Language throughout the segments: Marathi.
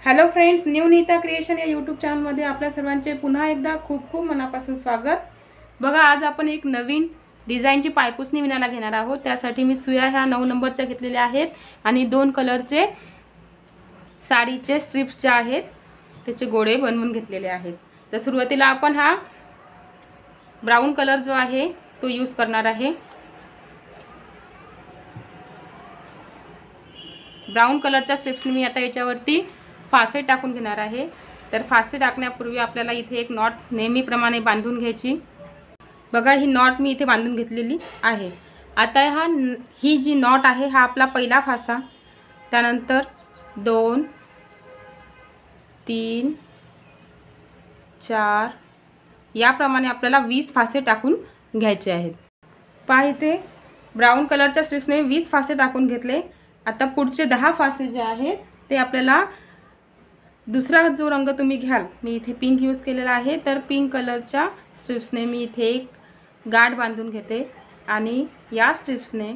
Hello friends, new Nita creation या यूट्यूब चॅनलमध्ये आपल्या सर्वांचे पुन्हा एकदा खूप खूप मनापासून स्वागत। बघा, आज आपण एक नवीन डिझाईनची पायपुसणी विणायला घेणार आहोत। त्यासाठी मी सुया ह्या 9 नंबरच्या घेतलेल्या आहेत आणि 2 कलरचे साडीचे स्ट्रिप्सचे आहेत, त्याचे गोळे बनवून घेतलेले आहेत। तर सुरुवातीला आपण हा ब्राऊन कलर जो आहे तो यूज करणार आहे। ब्राऊन कलरच्या स्ट्रिप्सने मी आता याच्यावरती फासे टाकून घेणार आहे। तर फासे टाकण्यापूर्वी आपल्याला इथे एक नॉट नेहमीप्रमाणे बांधून घ्यायची। बघा, ही नॉट मी इथे बांधून घेतलेली आहे। आता ही जी नॉट आहे हा आपला पहिला फासा, त्यानंतर 2 3 4 याप्रमाणे आपल्याला 20 फासे टाकून घ्यायचे आहेत। पहा, इथे ब्राऊन कलरच्या स्ट्रिप्सने 20 फासे टाकून घेतले। आता पुढचे 10 फासे जे आहेत ते आपल्याला दुसरा जो रंग तुम्ही घ्याल, मी इथे पिंक यूज केलेला आहे, तर पिंक कलरच्या स्ट्रिप्सने मी इथे एक गाठ बांधून घेते आणि या स्ट्रिप्सने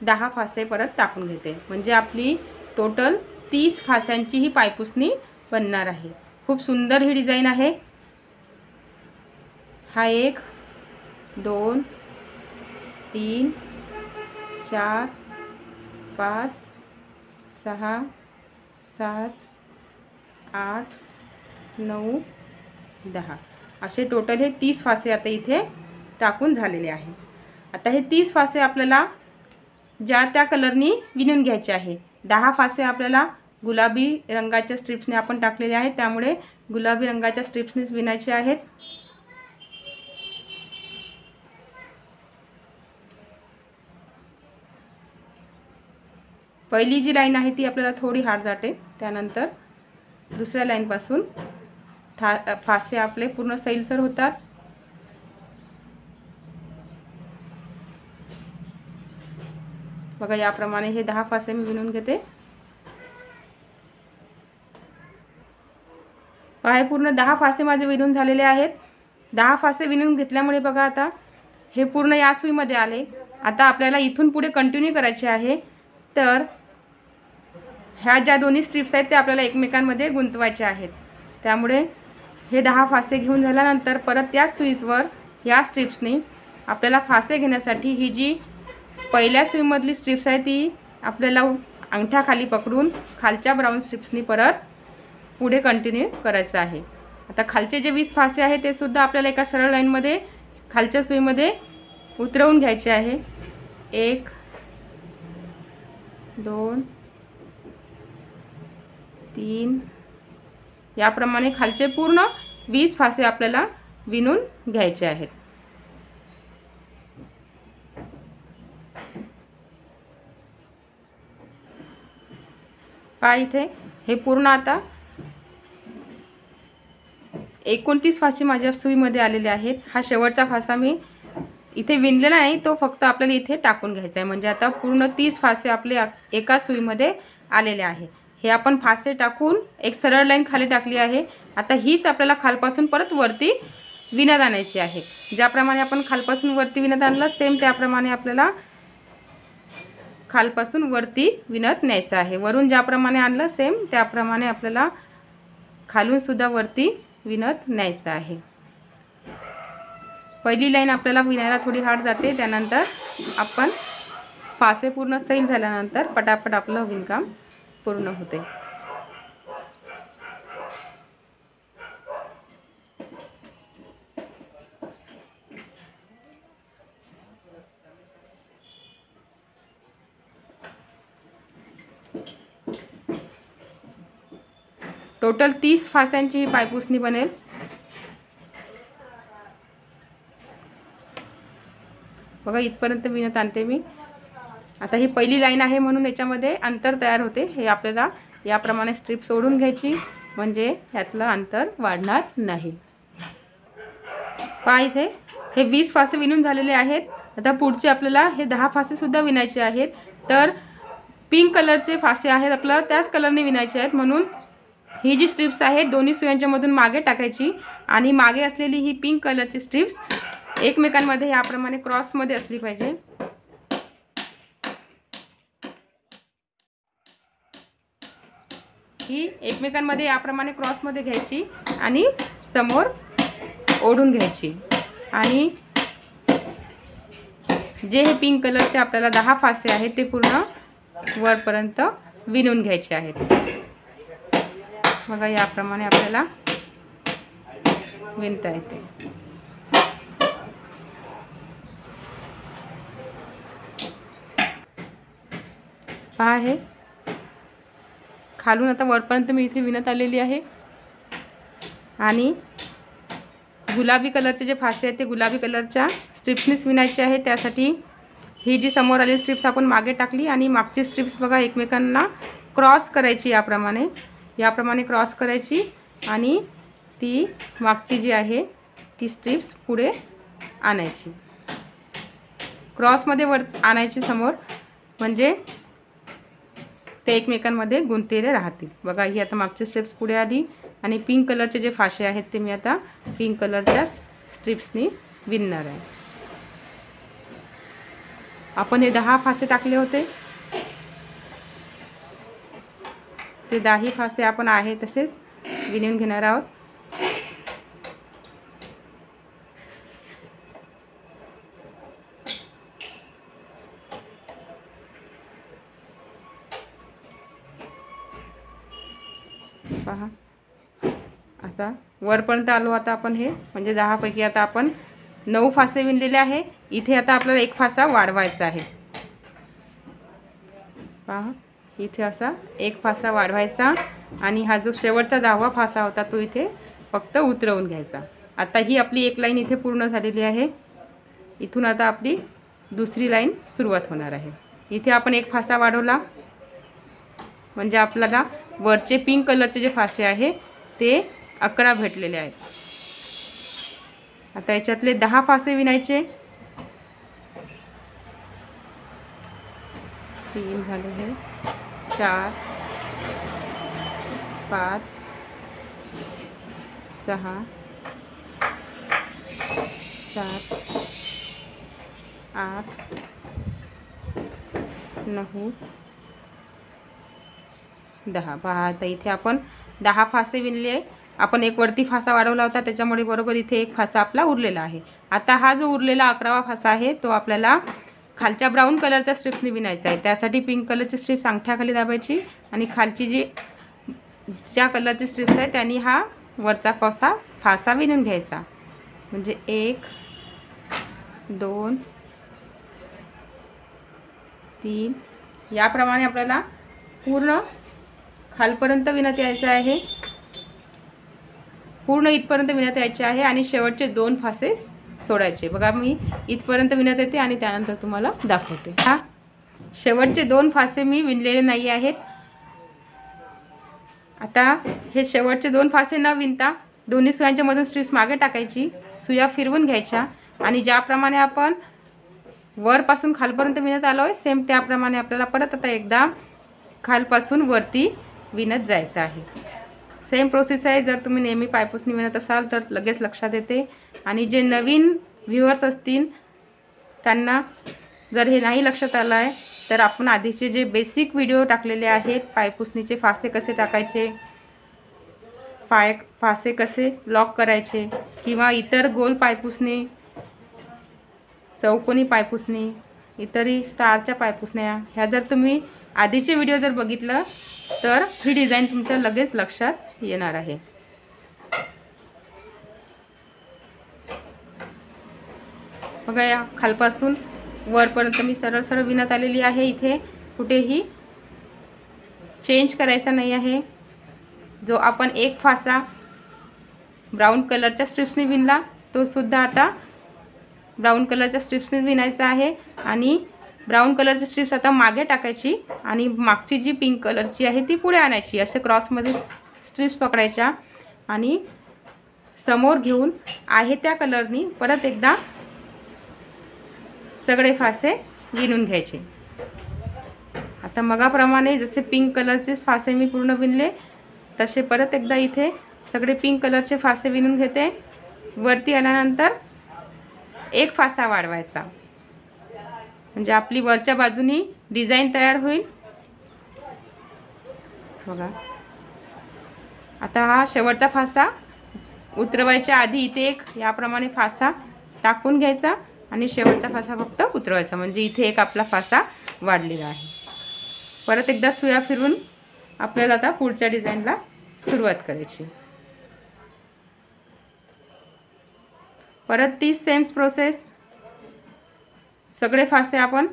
10 फासे परत टाकून घेते। म्हणजे आपली टोटल 30 फास्यांची ही पायपुसणी बनणार आहे। खूप सुंदर ही डिझाईन आहे। हा 1 2 3 4 5 6 7 8 9 10 असे टोटल हे 30 फासे आता इथे टाकून झालेले आहे। आता हे 30 फासे आपल्याला ज्या त्या कलरनी विणून घ्यायचे आहे। 10 फासे आपल्याला गुलाबी रंगाच्या स्ट्रिप्सने आपण टाकलेले आहेत, त्यामुळे गुलाबी रंगाच्या स्ट्रिप्सनेच विणायचे आहेत। पहिली जी लाईन आहे ती आपल्याला थोडी हार्ड जाते, त्यानंतर दुसऱ्या लाईनपासून फासे आपले पूर्ण सैलसर होतात। बघा, याप्रमाणे हे 10 फासे मी विणून घेते। पहा, पूर्ण 10 फासे माझे विणून झालेले आहेत। 10 फासे विणून घेतल्यामुळे बघा आता हे पूर्ण या सुईमध्ये आले। आता आपल्याला इथून पुढे कंटिन्यू करायचे आहे। तर ह्या ज्या दोन्ही स्ट्रिप्स आहेत ते आपल्याला एकमेकांमध्ये गुंतवायचे आहेत। त्यामुळे हे 10 फासे घेऊन झाल्यानंतर परत या सुईवर या स्ट्रिप्सने आपल्याला फासे घेण्यासाठी ही जी पहिल्या सुईमधली स्ट्रिप्स आहे ती आपल्याला अंगठ्याखाली पकडून खालच्या ब्राऊन स्ट्रिप्सनी परत पुढे कंटिन्यू करायचं आहे। आता खालचे जे 20 फासे आहेत ते सुद्धा आपल्याला एका सरळ लाईनमध्ये खालच्या सुईमध्ये उतरवून घ्यायचे आहे। 1 2 3 याप्रमाणे खालचे पूर्ण 20 फासे आपल्याला विणून घ्यायचे आहेत। पहा, इथे हे पूर्ण आता 29 फासे माझ्या सुईमध्ये आलेले आहेत। हा शेवटचा फासा मी इथे विणलेला नाही, तो फक्त आपल्याला इथे टाकून घ्यायचा आहे। म्हणजे आता पूर्ण 30 फासे आपले एका सुईमध्ये आलेले आहे। हे आपण फासे टाकून एक सरळ लाईन खाली टाकली आहे। आता हीच आपल्याला खालपासून परत वरती विणत आणायची आहे। ज्याप्रमाणे आपण खालपासून वरती विणत आणलं, सेम त्याप्रमाणे आपल्याला खालपासून वरती विणत न्यायचं आहे। वरून ज्याप्रमाणे आणलं सेम त्याप्रमाणे आपल्याला खालून सुद्धा वरती विणत न्यायचं आहे। पहिली लाईन आपल्याला विणायला थोडी हार्ड जाते, त्यानंतर आपण फासे पूर्ण सैल झाल्यानंतर पटापट आपलं विणकाम पूर्ण होते। टोटल 30 फास्यांची ही पायपुसणी बनेल। बघा, इथपर्यंत विणत आणते मी। आता ही पहिली लाईन आहे म्हणून याच्यामध्ये अंतर तयार होते। हे आपल्याला याप्रमाणे स्ट्रिप सोडून घ्यायची, म्हणजे यातलं अंतर वाढणार नाही। पहा, इथे हे 20 फासे विणून झालेले आहेत। आता पुढचे आपल्याला हे 10 फासे सुद्धा विणायचे आहेत। तर पिंक कलरचे फासे आहेत आपल्याला त्याच कलरने विणायचे आहेत, म्हणून ही जी स्ट्रिप्स आहेत दोन्ही सुयांच्या मधून मागे टाकायची आणि मागे असलेली ही पिंक कलरची स्ट्रिप्स एकमेकांमध्ये याप्रमाणे क्रॉसमध्ये असली पाहिजे। ही एकमेकांमध्ये याप्रमाणे क्रॉसमध्ये घ्यायची आणि समोर ओढून घ्यायची आणि जे हे पिंक कलरचे आपल्याला 10 फासे आहेत ते पूर्ण वरपर्यंत विणून घ्यायचे आहेत। बघा याप्रमाणे आपल्याला विणता येते। पहा हे खालून आता वरपर्यंत मी इथे विणत आलेली आहे आणि गुलाबी कलरचे जे फासे आहेत ते गुलाबी कलरच्या स्ट्रिप्सनीच विणायचे आहे। त्यासाठी ही जी समोर आली स्ट्रिप्स आपण मागे टाकली आणि मागची स्ट्रिप्स बघा एकमेकांना क्रॉस करायची, याप्रमाणे क्रॉस करायची आणि ती मागची जी आहे ती स्ट्रिप्स पुढे आणायची, क्रॉसमध्ये वर आणायची समोर, म्हणजे ते एकमेकांमध्ये गुंतलेले राहतील। बघा ही आता मागची स्ट्रिप्स पुढे आली आणि पिंक कलरचे जे फासे आहेत ते मी आता पिंक कलरच्या स्ट्रिप्सनी विणणार आहे। आपण हे 10 फासे टाकले होते ते 10 फासे आपण आहे तसेच विणून घेणार आहोत। पहा आता वरपर्यंत आलो। आता आपण हे म्हणजे 10 पैकी आता आपण 9 फासे विणलेले आहे। इथे आता आपल्याला एक फासा वाढवायचा आहे। पहा इथे असा एक फासा वाढवायचा आणि हा जो शेवटचा 10वा फासा होता तो इथे फक्त उतरवून घ्यायचा। आता ही आपली एक लाईन इथे पूर्ण झालेली आहे। इथून आता आपली दुसरी लाईन सुरुवात होणार आहे। इथे आपण एक फासा वाढवला म्हणजे आपल्याला वरचे पिंक कलरचे जे फासे आहे ते 11 भेटलेले आहेत। आता याच्यातले 10 फासे विणायचे। 3 झाले हे, 4 5 6 7 8 9 10। पहा आता इथे आपण 10 फासे विणले। आपण एक वरती फासा वाढवला होता त्याच्यामुळे बरोबर इथे एक फासा आपला उरलेला आहे। आता हा जो उरलेला 11वा फासा आहे तो आपल्याला खालच्या ब्राऊन कलरच्या स्ट्रिप्सनी विणायचा आहे। त्यासाठी पिंक कलरची स्ट्रिप्स अंगठ्याखाली दाबायची आणि खालची जी ज्या कलरची स्ट्रिप्स आहे त्यांनी हा वरचा फासा विणून घ्यायचा। म्हणजे 1 2 3 याप्रमाणे आपल्याला पूर्ण खालपर्यंत विणत यायचं आहे, पूर्ण इथपर्यंत विणत यायचे आहे आणि शेवटचे 2 फासे सोडायचे। बघा मी इथपर्यंत विणत येते आणि त्यानंतर तुम्हाला दाखवते। हा शेवटचे 2 फासे मी विणलेले नाही आहेत। आता हे शेवटचे 2 फासे न विणता दोन्ही सुयांच्या मधून स्ट्रिप्स मागे टाकायची, सुया फिरवून घ्यायच्या आणि ज्याप्रमाणे आपण वरपासून खालपर्यंत विणत आलो आहे सेम त्याप्रमाणे आपल्याला परत आता एकदा खालपासून वरती विणत जायचं आहे। सेम प्रोसेस आहे। जर तुम्ही नेहमी पायपुसणी विणत असाल तर लगेच लक्षात येते आणि जे नवीन व्ह्यूअर्स असतील त्यांना जर हे नाही लक्षात आलं आहे तर आपण आधीचे जे बेसिक व्हिडिओ टाकलेले आहेत, पायपुसणीचे फासे कसे टाकायचे, फासे कसे लॉक करायचे किंवा इतर गोल पायपुसणी, चौकोनी पायपुसणी, इतरही स्टारच्या पायपुसण्या, ह्या जर तुम्ही आधीचे व्हिडिओ जर बघितलं तर ही डिझाईन तुमच्या लगेच लक्षात येणार आहे। बघा या खालपासून वरपर्यंत मी सरळ सरळ विणत आलेली आहे। इथे कुठेही चेंज करायचा नाही आहे। जो आपण एक फासा ब्राऊन कलरच्या स्ट्रिप्सने विणला तो सुद्धा आता ब्राऊन कलरच्या स्ट्रिप्सने विणायचा आहे आणि ब्राऊन कलरची स्ट्रिप्स आता मागे टाकायची आणि मागची जी पिंक कलरची आहे ती पुढे आणायची। असे क्रॉसमध्ये स्ट्रिप्स पकडायच्या आणि समोर घेऊन आहे त्या कलरनी परत एकदा सगळे फासे विणून घ्यायचे। आता मगाप्रमाणे जसे पिंक कलरचे फासे मी पूर्ण विणले तसे परत एकदा इथे सगळे पिंक कलरचे फासे विणून घेते। वरती आल्यानंतर एक फासा वाढवायचा म्हणजे आपली वरच्या बाजूनी डिझाईन तयार होईल। बघा आता हा शेवटचा फासा उतरवायच्या आधी इथे एक याप्रमाणे फासा टाकून घ्यायचा आणि शेवटचा फासा फक्त उतरवायचा, म्हणजे इथे एक आपला फासा वाढलेला आहे. परत एकदा सुया फिरवून आपल्याला आता पुढच्या डिझाईनला सुरुवात करायची. परत तीच सेम प्रोसेस, सगळे फासे आपण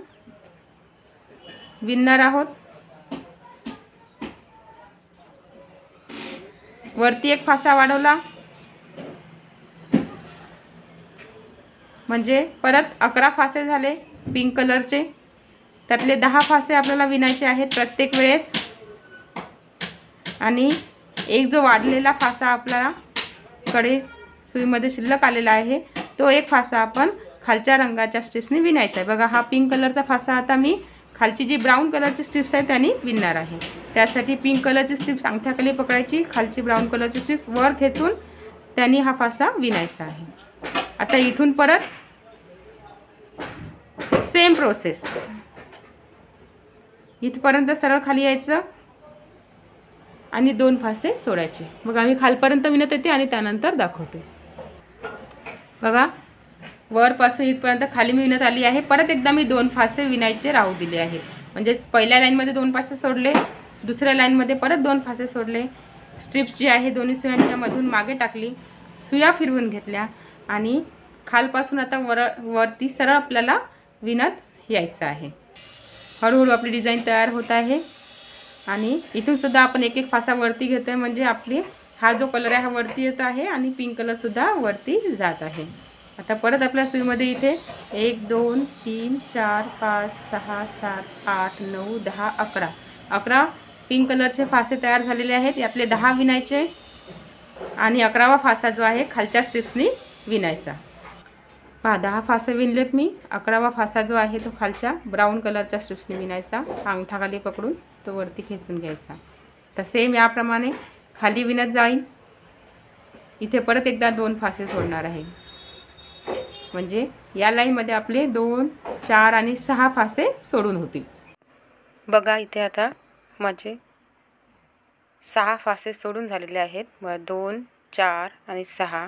विणणार आहोत. वरती एक फासा वाढवला म्हणजे परत 11 फासे झाले पिंक कलरचे. त्यातले 10 फासे आपल्याला विणायचे आहेत प्रत्येक वेळेस. आणि एक जो वाढलेला फासा आपल्याला कडे सुईमध्ये शिल्लक आलेला आहे तो एक फासा आपण खालच्या रंगाच्या स्ट्रिप्सने विणायचा आहे. बघा, हा पिंक कलरचा फासा आता मी खालची जी ब्राऊन कलरची स्ट्रिप्स आहे त्यांनी विणणार आहे. त्यासाठी पिंक कलरची स्ट्रिप्स अंगठ्याखाली पकडायची, खालची ब्राऊन कलरची स्ट्रिप्स वर खेचून त्यांनी हा फासा विणायचा आहे. आता इथून परत सेम प्रोसेस, इथपर्यंत सरळ खाली यायचं आणि 2 फासे सोडायचे. मग आम्ही खालपर्यंत विणत येते आणि त्यानंतर दाखवते. बघा, वरपासून इथपर्यंत खाली मी विणत आली आहे. परत एकदा मी 2 फासे विणायचे राहू दिले आहेत. म्हणजे पहिल्या लाईनमध्ये 2 फासे सोडले, दुसऱ्या लाईनमध्ये परत 2 फासे सोडले. स्ट्रिप्स जी आहे दोन्ही सुयांच्या मधून मागे टाकली, सुया फिरवून घेतल्या आणि खालपासून आता वरती सरळ आपल्याला विणत यायचं आहे. हळूहळू आपली डिझाईन तयार होत आहे. आणि इथून सुद्धा आपण एक एक फासा वरती घेतोय, म्हणजे आपली हा जो कलर आहे हा वरती येत आहे आणि पिंक कलर सुद्धा वरती जात आहे. आता परत आपल्या सुईमध्ये इथे 1 2 3 4 5 6 7 8 9 10 11 पिंक कलरचे फासे तयार झालेले आहेत. यातले 10 विणायचे आणि 11वा फासा जो आहे खालच्या स्ट्रिप्सनी विणायचा. 10 फासे विणलेत मी. 11वा फासा जो आहे तो खालच्या ब्राऊन कलरच्या स्ट्रिप्सने विणायचा, अंगठाखाली पकडून तो वरती खेचून घ्यायचा. तर सेम याप्रमाणे खाली विणत जाईल. इथे परत एकदा 2 फासे सोडणार आहे, म्हणजे या लाईनमध्ये आपले 2 4 आणि 6 फासे सोडून होतील. बघा, इथे आता माझे 6 फासे सोडून झालेले आहेत. मग 2 4 आणि 6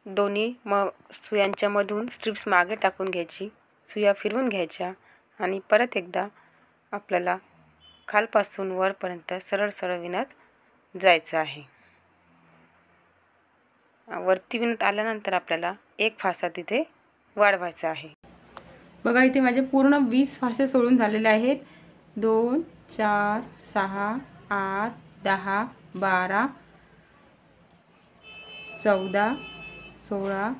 दोन्ही मग सुयांच्या मधून स्ट्रिप्स मागे टाकून घ्यायची, सुया फिरवून घ्यायच्या आणि परत एकदा आपल्याला खालपासून वरपर्यंत सरळ सरळ विणत जायचं आहे. वरती विणत आल्यानंतर आपल्याला एक फासा तिथे वाढवायचा आहे. बघा, इथे माझे पूर्ण 20 फासे सोडून झालेले आहेत. 2 4 6 8 10 12 14 16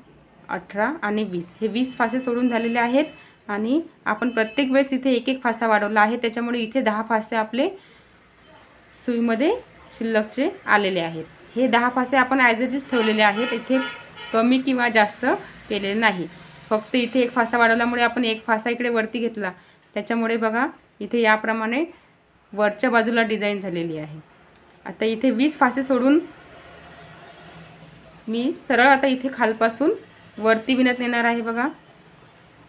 18 आणि 20 हे 20 फासे सोडून झालेले आहेत. आणि आपण प्रत्येक वेळेस इथे एक एक फासा वाढवला आहे, त्याच्यामुळे इथे 10 फासे आपले सुईमध्ये शिल्लकचे आलेले आहेत. हे 10 फासे आपण ॲज इट इज ठेवलेले आहेत, इथे कमी किंवा जास्त केलेले नाही. फक्त इथे एक फासा वाढवल्यामुळे आपण एक फासा इकडे वरती घेतला, त्याच्यामुळे बघा इथे याप्रमाणे वरच्या बाजूला डिझाईन झालेली आहे. आता इथे 20 फासे सोडून मी सरळ आता इथे खालपासून वरती विणत येणार आहे. बघा,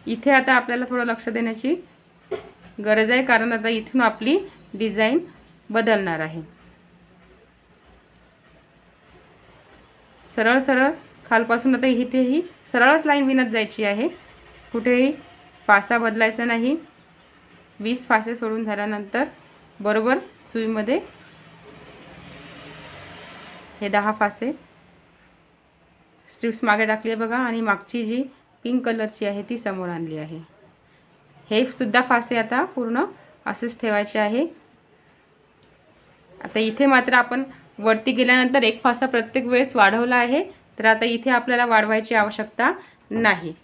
इथे आता आपल्याला थोडं लक्ष देण्याची गरज आहे, कारण आता इथून आपली डिझाईन बदलणार आहे. सरळ सरळ खालपासून आता इथेही सरळच लाईन विणत जायची आहे, कुठेही फासा बदलायचा नाही. 20 फासे सोडून झाल्यानंतर बरोबर सुईमध्ये हे 10 फासे स्ट्रिप्स मागे टाकली आहे बघा, आणि मागची जी पिंक कलरची आहे ती समोर आणली आहे. हे सुद्धा फासे आता पूर्ण असेच ठेवायचे आहे. आता इथे मात्र आपण वरती गेल्यानंतर एक फासा प्रत्येक वेळेस वाढवला आहे, तर आता इथे आपल्याला वाढवायची आवश्यकता नाही.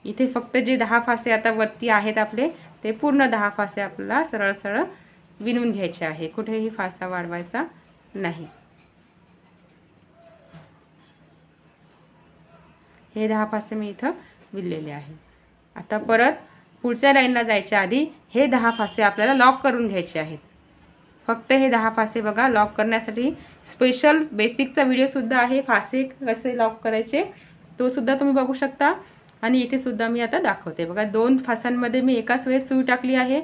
इथे फक्त जे 10 फासे आता वरती आहेत आपले, ते पूर्ण 10 फासे आपल्याला सरळ सरळ विणून घ्यायचे आहे, कुठेही फासा वाढवायचा नाही. हे 10 फासे मी इथं विणलेले आहे. आता परत पुढच्या लाईनला जायच्या आधी हे 10 फासे आपल्याला लॉक करून घ्यायचे आहेत. फक्त हे 10 फासे बघा, लॉक करण्यासाठी स्पेशल बेसिकचा व्हिडिओसुद्धा आहे, फासे कसे लॉक करायचे तो सुद्धा तुम्ही बघू शकता. आणि इथे सुद्धा मी आता दाखवते बघा, 2 फासांमध्ये मी एकाच वेळेस सुई टाकली आहे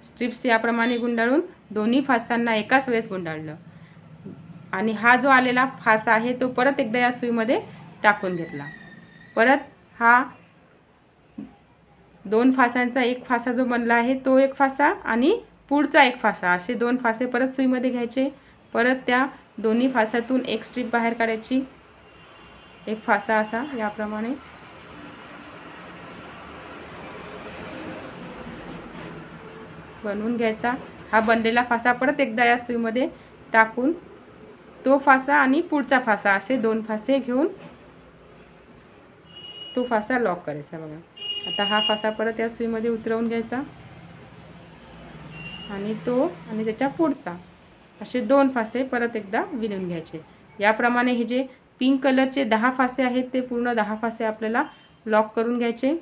स्ट्रिप्स याप्रमाणे गुंडाळून दोन्ही फासांना एकाच वेळेस गुंडाळलं आणि हा जो आलेला फासा आहे तो परत एकदा या सुईमध्ये टाकून घेतला। परत हा 2 फासांचा एक फासा जो बनला आहे तो एक फासा आणि पुढचा एक फासा, असे 2 फासे परत सुईमध्ये घ्यायचे। परत त्या दोन्ही फासातून एक स्ट्रिप बाहेर काढायची, एक फासा असा याप्रमाणे बनवून घ्यायचा। हा बनलेला फासा परत एकदा या सुईमध्ये टाकून तो फासा आणि पुढचा फासा असे 2 फासे घेऊन तो फासा लॉक करायचा। बघा आता हा फासा परत या सुईमध्ये उतरवून घ्यायचा आणि तो आणि त्याच्या पुढचा असे 2 फासे परत एकदा विणून घ्यायचे। याप्रमाणे हे जे पिंक कलरचे 10 फासे आहेत ते पूर्ण 10 फासे आपल्याला लॉक करून घ्यायचे।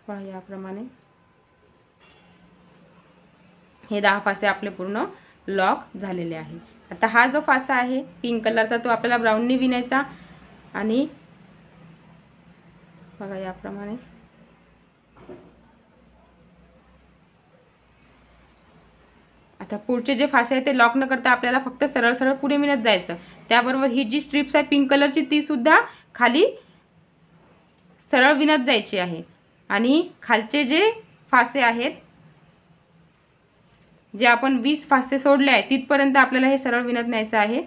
पहा याप्रमाणे हे 10 फासे आपले पूर्ण लॉक झालेले आहे। आता हा जो फासा आहे पिंक कलरचा तो आपल्याला ब्राऊननी विणायचा आणि बघा याप्रमाणे आता पुढचे जे फासे आहेत ते लॉक न करता आपल्याला फक्त सरळ सरळ पुढे विणत जायचं। त्याबरोबर ही जी स्ट्रिप्स आहे पिंक कलरची ती सुद्धा खाली सरळ विणत जायची आहे आणि खालचे जे फासे आहेत जे आपण 20 फासे सोडले आहेत तिथपर्यंत आपल्याला हे सरळ विणत न्यायचं आहे।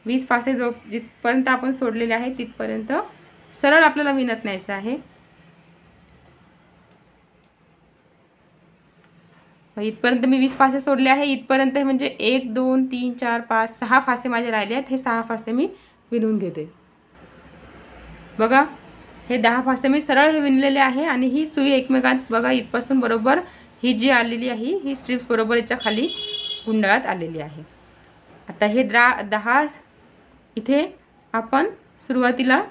20 फासे जो जिथपर्यंत आपण सोडलेले आहे तिथपर्यंत सरळ आपल्याला विणत न्यायचं आहे। इथपर्यंत मी 20 फासे सोडले आहे, इथपर्यंत म्हणजे 1 2 3 4 5 6 फासे माझे राहिले आहेत। हे 6 फासे मी विणून घेते। बघा हे 10 फासे मी सरळ हे विणलेले आहे आणि ही सुई एकमेकांत बघा इथपासून बरोबर ही जी आलेली आहे ही स्ट्रिप्स बरोबर याच्या खाली गुंडाळत आलेली आहे। आता हे 10 इथे आपण सुरुवातीला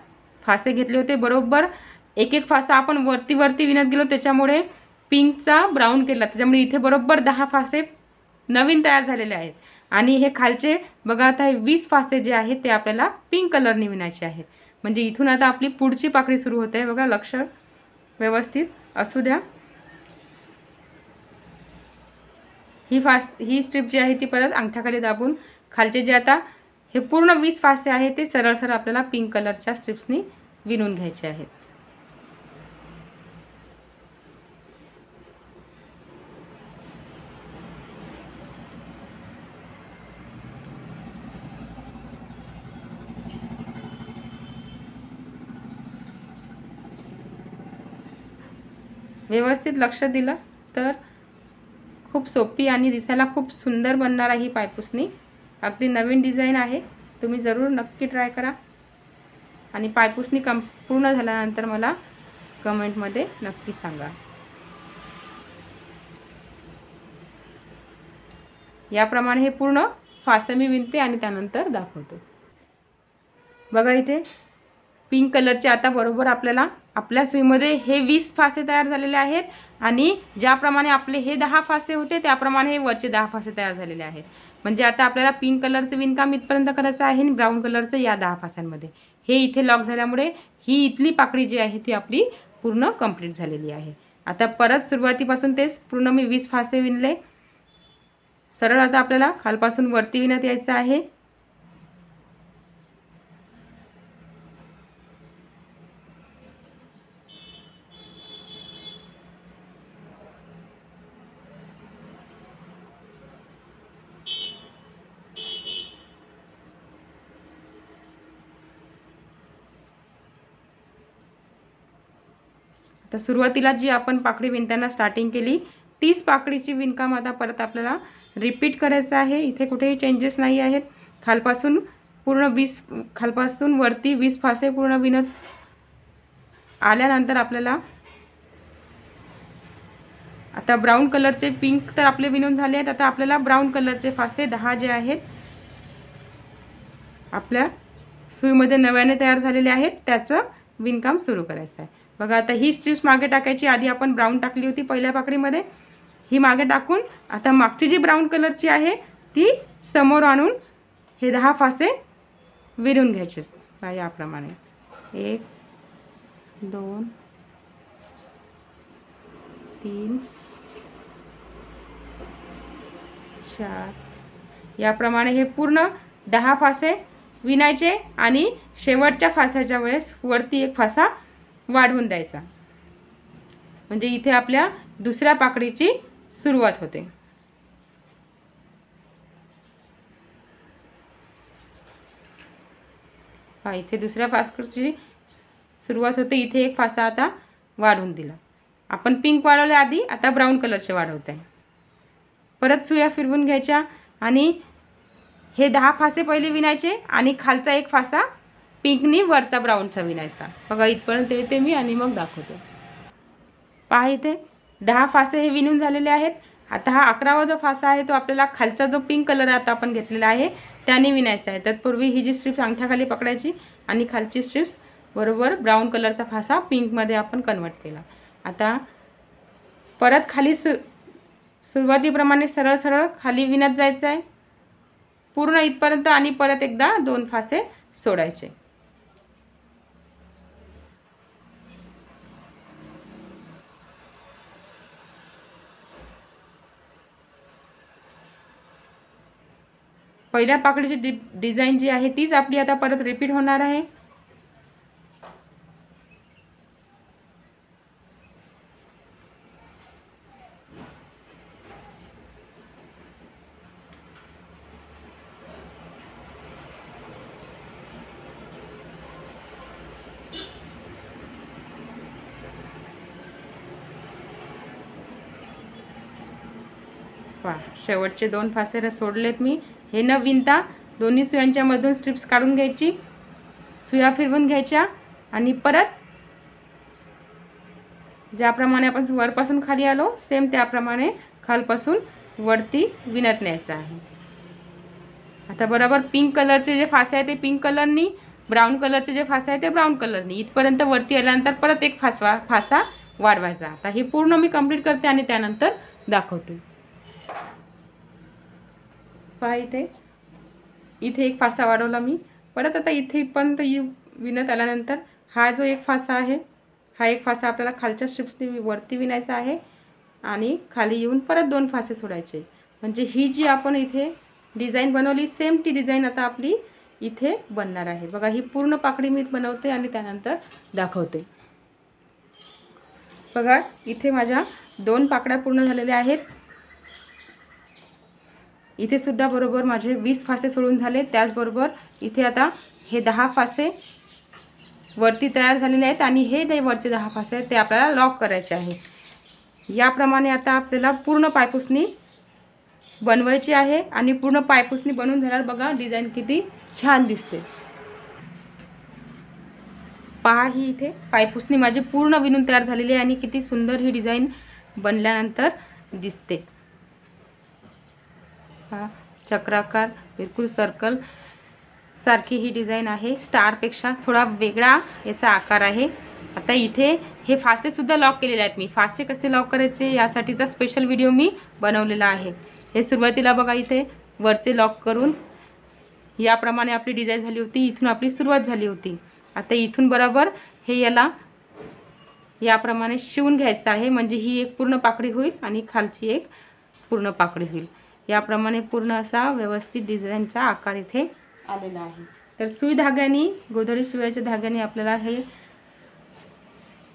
फासे घेतले होते, बरोबर एक एक फासा आपण वरती वरती विणत गेलो त्याच्यामुळे पिंकचा ब्राऊन केला, त्याच्यामुळे इथे बरोबर 10 फासे नवीन तयार झालेले आहेत आणि हे खालचे बघा आता हे 20 फासे जे आहेत ते आपल्याला पिंक कलरने विणायचे आहेत। म्हणजे इथून आता आपली पुढची पाकळी सुरू होते आहे। बघा लक्ष व्यवस्थित असू द्या। ही स्ट्रिप जी आहे ती परत अंगठ्याखाली दाबून खालचे जे आता हे पूर्ण 20 फासे आहेत ते सरळ सरळ आपल्याला पिंक कलरच्या स्ट्रिप्सनी विणून घ्यायचे आहेत। व्यवस्थित लक्ष दिलं तर खूप सोपी आणि दिसायला खूप सुंदर बनणारा ही पायपुसणी अगदी नवीन डिझाइन आहे। तुम्ही जरूर नक्की ट्राय करा आणि पायपुसणी पूर्ण झाल्यानंतर मला कमेंटमध्ये नक्की सांगा। याप्रमाणे हे पूर्ण फासे मी विणते आणि त्यानंतर दाखवतो। बघा इथे पिंक कलरचे आता बरोबर आपल्याला आपल्या सुईमध्ये हे 20 फासे तयार झालेले आहेत आणि ज्याप्रमाणे आपले हे 10 फासे होते त्याप्रमाणे हे वरचे 10 फासे तयार झालेले आहेत। म्हणजे आता आपल्याला पिंक कलरचं विणकाम इथपर्यंत करायचं आहे आणि ब्राऊन कलरचं या 10 फासांमध्ये हे इथे लॉक झाल्यामुळे ही इथली पाकळी जी आहे ती आपली पूर्ण कंप्लीट झालेली आहे। आता परत सुरुवातीपासून तेच पूर्ण मी 20 फासे विणले। सरळ आता आपल्याला खालपासून वरती विणत यायचं आहे। तर सुरुवातीला जी आपण पाकळी विणताना स्टार्टिंग केली तीच पाकळीची विणकाम आता परत आपल्याला रिपीट करायचं आहे। इथे कुठेही चेंजेस नाही आहेत। खालपासून पूर्ण 20 खालपासून वरती 20 फासे पूर्ण विणत आल्यानंतर आपल्याला आता ब्राऊन कलरचे, पिंक तर आपले विणून झाले आहेत. आता आपल्याला ब्राऊन कलरचे फासे 10 जे आहेत आपल्या सुईमध्ये नव्याने तयार झालेले आहेत त्याचं विणकाम सुरू करायचं आहे. बघा आता ही स्ट्रिप्स मागे टाकायची. आधी आपण ब्राऊन टाकली होती पहिल्या पाकळीमध्ये, ही मागे टाकून आता मागची जी ब्राऊन कलरची आहे ती समोर आणून हे 10 फासे विणून घ्यायचे. याप्रमाणे 1 2 3 4 याप्रमाणे हे पूर्ण 10 फासे विणायचे आणि शेवटच्या फासाच्या वेळेस वरती एक फासा वाढवून द्यायचा, म्हणजे इथे आपल्या दुसऱ्या पाकळीची सुरुवात होते. इथे दुसऱ्या पाकळीची सुरुवात होते. इथे एक फासा आता वाढवून दिला. आपण पिंक वाढवले आधी, आता ब्राऊन कलरचे वाढवत आहे. परत सुया फिरवून घ्यायच्या आणि हे 10 फासे पहिले विणायचे आणि खालचा एक फासा पिंकनी वरचा ब्राऊनचा विणायचा. बघा इथपर्यंत येते मी आणि मग दाखवते. पहा इथे 10 फासे हे विणून झालेले आहेत. आता हा 11वा जो फासा आहे तो आपल्याला खालचा जो पिंक कलर आता आपण घेतलेला आहे त्याने विणायचा आहे. तत्पूर्वी ही जी स्ट्रिप्स अंगठ्याखाली पकडायची आणि खालची स्ट्रिप्स बरोबर ब्राऊन कलरचा फासा पिंकमध्ये आपण कन्वर्ट केला. आता परत खाली सुरुवातीप्रमाणे सरळ सरळ खाली विणत जायचं आहे पूर्ण इथपर्यंत आणि परत एकदा 2 फासे सोडायचे. पहिल्या पाकळीची डिझाईन जी आहे तीच आपली आता परत रिपीट होणार आहे. शेवटचे 2 फासे सोडलेत मी. हे न विणता दोन्ही सुयांच्या मधून स्ट्रिप्स काढून घ्यायची, सुया फिरवून घ्यायच्या आणि परत ज्याप्रमाणे आपण वरपासून खाली आलो सेम त्याप्रमाणे खालपासून वरती विणत न्यायचं आहे. आता बरोबर पिंक कलरचे जे फासे आहे ते पिंक कलरनी, ब्राऊन कलरचे जे फासे आहे ते ब्राऊन कलरनी, इथपर्यंत वरती आल्यानंतर परत एक फासा वाढवायचा. आता हे पूर्ण मी कंप्लीट करते आणि त्यानंतर दाखवते. पहा इथे एक फासा वाढवला मी. परत आता इथे पण विणत आल्यानंतर हा जो एक फासा आहे हा एक फासा आपल्याला खालच्या स्ट्रिप्सने वरती विणायचा आहे आणि खाली येऊन परत 2 फासे सोडायचे. म्हणजे ही जी आपण इथे डिझाईन बनवली सेम ती डिझाईन आता आपली इथे बनणार आहे. बघा ही पूर्ण पाकळी मी बनवते आणि त्यानंतर दाखवते. बघा इथे माझ्या 2 पाकळ्या पूर्ण झालेल्या आहेत. इथे सुद्धा बरोबर माझे 20 फासे सोडून झाले. त्याचबरोबर इथे आता हे 10 फासे वरती तयार झालेले आहेत आणि हे वरचे 10 फासे आहेत ते आपल्याला लॉक करायचे आहे. याप्रमाणे आता आपल्याला पूर्ण पायपुसणी बनवायची आहे आणि पूर्ण पायपुसणी बनवून झाल्यावर बघा डिझाईन किती छान दिसते. पहा ही इथे पायपुसणी माझी पूर्ण विणून तयार झालेली आहे आणि किती सुंदर ही डिझाईन बनल्यानंतर दिसते. चक्राकार बिलकुल सर्कल सारखी ही डिझाईन आहे. स्टारपेक्षा थोडा वेगळा याचा आकार आहे. आता इथे हे फासे सुद्धा लॉक केलेले आहेत मी. फासे कसे लॉक करायचे यासाठीचा स्पेशल व्हिडिओ मी बनवलेला आहे. हे सुरुवातीला बघा इथे वरचे लॉक करून याप्रमाणे आपली डिझाईन झाली होती. इथून आपली सुरुवात झाली होती. आता इथून बरोबर हे याला याप्रमाणे शिवून घ्यायचं आहे, म्हणजे ही एक पूर्ण पाकळी होईल आणि खालची एक पूर्ण पाकळी होईल. याप्रमाणे पूर्ण असा व्यवस्थित डिझाईनचा आकार इथे आलेला आहे. तर सुई धाग्याने, गोधडी शिवायच्या धाग्याने आपल्याला हे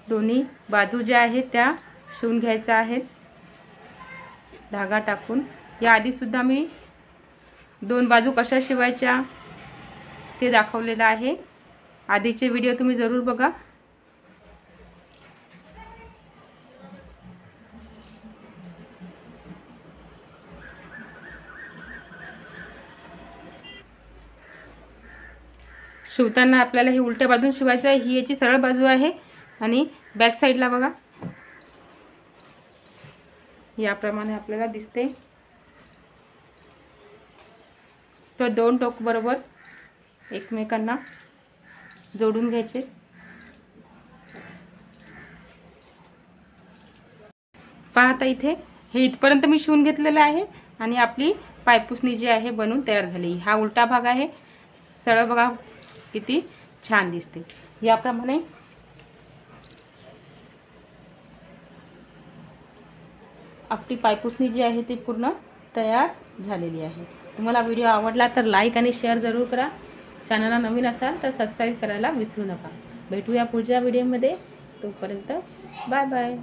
दोन्ही बाजू ज्या आहेत त्या शिवून घ्यायच्या आहेत धागा टाकून. याआधी सुद्धा मी 2 बाजू कशा शिवायच्या ते दाखवलेलं आहे. आधीचे व्हिडिओ तुम्ही जरूर बघा. शिवताना आपल्याला ही उलट्या बाजून शिवायचं आहे. ही याची सरळ बाजू आहे आणि बॅक साईडला बघा याप्रमाणे आपल्याला दिसते. तर 2 टोक बरोबर एकमेकांना जोडून घ्यायचे. पहा आता इथे हे इथपर्यंत मी शिवून घेतलेलं आहे आणि आपली पायपुसणी जी आहे बनवून तयार झाली. हा उलटा भाग आहे. सरळ बघा किती छान दिसते. याप्रमाणे आपली पायपुसणी जी आहे ती पूर्ण तयार झालेली आहे. तुम्हाला व्हिडिओ आवडला तर लाईक आणि शेअर जरूर करा. चॅनलला नवीन असाल तर सबस्क्राईब करायला विसरू नका. भेटूया पुढच्या व्हिडिओमध्ये. तोपर्यंत बाय बाय.